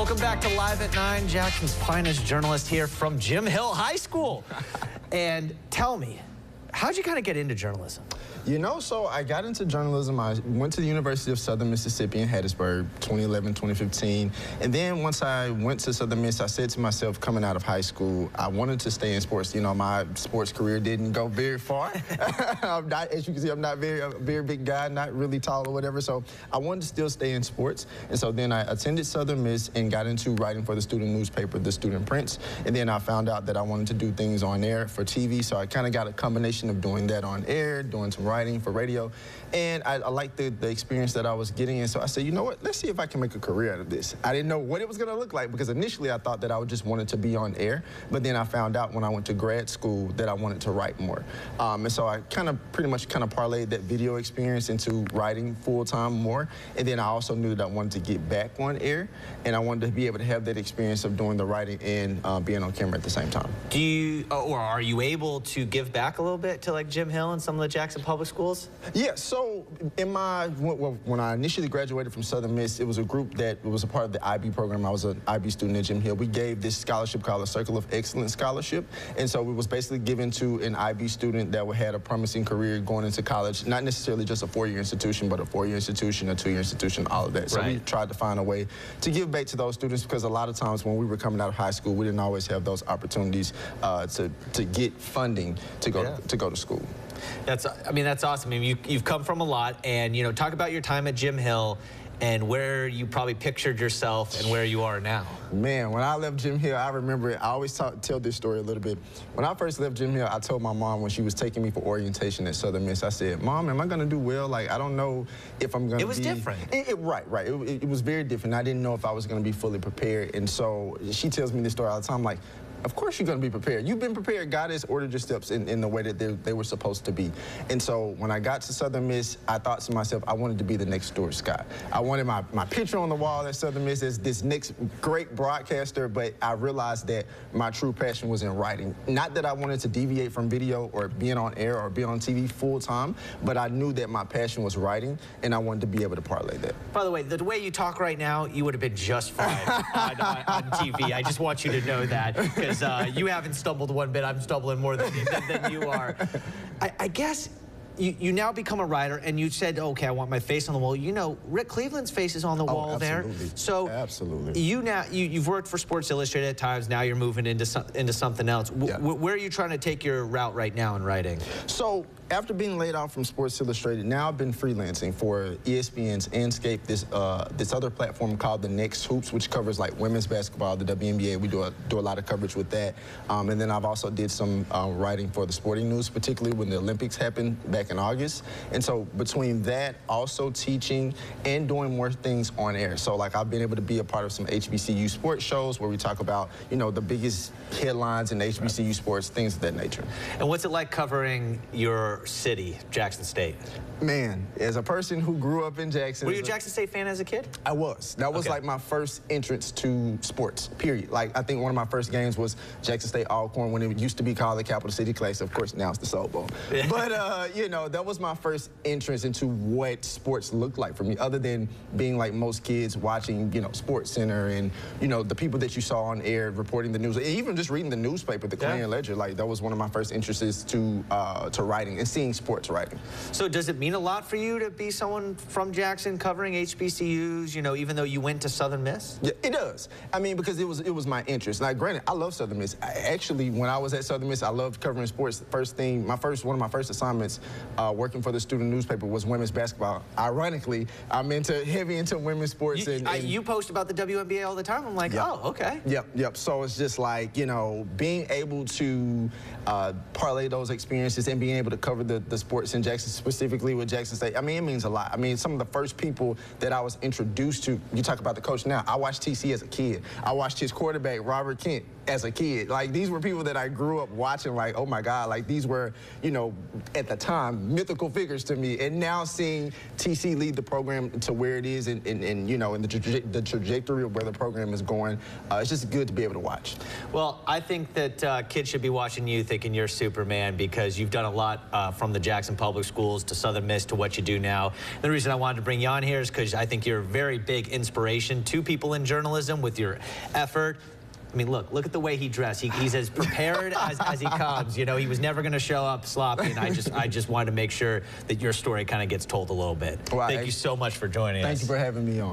Welcome back to Live at 9. Jackson's finest journalist here from Jim Hill High School. And tell me, how'd you kind of get into journalism? You know, so I got into journalism. I went to the University of Southern Mississippi in Hattiesburg, 2011, 2015. And then once I went to Southern Miss, I said to myself, coming out of high school, I wanted to stay in sports. You know, my sports career didn't go very far. I'm not, as you can see, I'm not a very big guy, not really tall or whatever. So I wanted to still stay in sports. And so then I attended Southern Miss and got into writing for the student newspaper, The Student Prince. And then I found out that I wanted to do things on air for TV. So I kind of got a combination of doing that on air, doing some writing for radio, and I liked the experience that I was getting, and so I said, you know what, let's see if I can make a career out of this. I didn't know what it was going to look like, because initially I thought that I would just wanted to be on air, but then I found out when I went to grad school that I wanted to write more. And so I pretty much parlayed that video experience into writing full-time more, and then I also knew that I wanted to get back on air, and I wanted to be able to have that experience of doing the writing and being on camera at the same time. Do you, or are you able to give back a little bit to like Jim Hill and some of the Jackson public schools? Yeah, so when I initially graduated from Southern Miss, it was a group that was a part of the IB program. I was an IB student at Jim Hill. We gave this scholarship called a Circle of Excellence Scholarship, and so it was basically given to an IB student that had a promising career going into college, not necessarily just a four-year institution, but a four-year institution, a two-year institution, all of that. So we tried to find a way to give back to those students, because a lot of times when we were coming out of high school, we didn't always have those opportunities to get funding to go to school. That's awesome. I mean, you've come from a lot, and you know, talk about your time at Jim Hill and where you probably pictured yourself and where you are now. Man, when I left Jim Hill, I remember it. I always tell this story a little bit. When I first left Jim Hill, I told my mom when she was taking me for orientation at Southern Miss, I said, Mom, am I going to do well? Like, I don't know if I'm going to be... It was different. Right. It was very different. I didn't know if I was going to be fully prepared. And so she tells me this story all the time, like, of course you're going to be prepared. You've been prepared. God has ordered your steps in the way that they were supposed to be. And so when I got to Southern Miss, I thought to myself, I wanted to be the next Stuart Scott. I wanted my picture on the wall at Southern Miss as this next great broadcaster, but I realized that my true passion was in writing. Not that I wanted to deviate from video or being on air or being on TV full time, but I knew that my passion was writing, and I wanted to be able to parlay that. By the way you talk right now, you would have been just fine on TV. I just want you to know that, because you haven't stumbled one bit. I'm stumbling more than you are. I guess you now become a writer, and you said, okay, I want my face on the wall. You know, Rick Cleveland's face is on the wall there. So absolutely. You've worked for Sports Illustrated at times. Now you're moving into something else. Where are you trying to take your route right now in writing? So after being laid off from Sports Illustrated, now I've been freelancing for ESPN's Anscape, this other platform called The Next Hoops, which covers like women's basketball, the WNBA. We do a lot of coverage with that. And then I've also did some writing for the Sporting News, particularly when the Olympics happened back in August. And so between that, also teaching and doing more things on air. So like I've been able to be a part of some HBCU sports shows where we talk about, you know, the biggest headlines in HBCU sports, things of that nature. And what's it like covering your city, Jackson State? Man, as a person who grew up in Jackson. Were you a Jackson State fan as a kid? I was. That was like my first entrance to sports, period. Like, I think one of my first games was Jackson State Alcorn when it used to be called the Capital City Classic. Of course, now it's the Soul Bowl. But, you know, that was my first entrance into what sports looked like for me, other than being like most kids watching, you know, Sports Center and, you know, the people that you saw on air reporting the news, even just reading the newspaper, the Clarion Ledger. Like, that was one of my first interests to writing and seeing sports writing. So does it mean a lot for you to be someone from Jackson covering HBCUs, you know, even though you went to Southern Miss? Yeah, it does. I mean, because it was my interest. Like, granted, I love Southern Miss. Actually, when I was at Southern Miss, I loved covering sports. One of my first assignments working for the student newspaper was women's basketball. Ironically, I'm heavy into women's sports. You post about the WNBA all the time. I'm like, oh, okay. Yep. So it's just like, you know, being able to parlay those experiences and being able to cover the sports in Jackson, specifically with Jackson State, I mean, it means a lot. I mean, some of the first people that I was introduced to, you talk about the coach now, I watched TC as a kid. I watched his quarterback, Robert Kent, as a kid. Like, these were people that I grew up watching, like, oh my God, like these were, you know, at the time, mythical figures to me. And now seeing TC lead the program to where it is and you know, and the trajectory of where the program is going, it's just good to be able to watch. Well, I think that kids should be watching you thinking you're Superman, because you've done a lot from the Jackson Public Schools to Southern Miss to what you do now. The reason I wanted to bring you on here is because I think you're a very big inspiration to people in journalism with your effort. I mean, look at the way he dressed. He's as prepared as he comes. You know, he was never going to show up sloppy, and I just wanted to make sure that your story kind of gets told a little bit. Well, thank you so much for joining us. Thank you for having me on.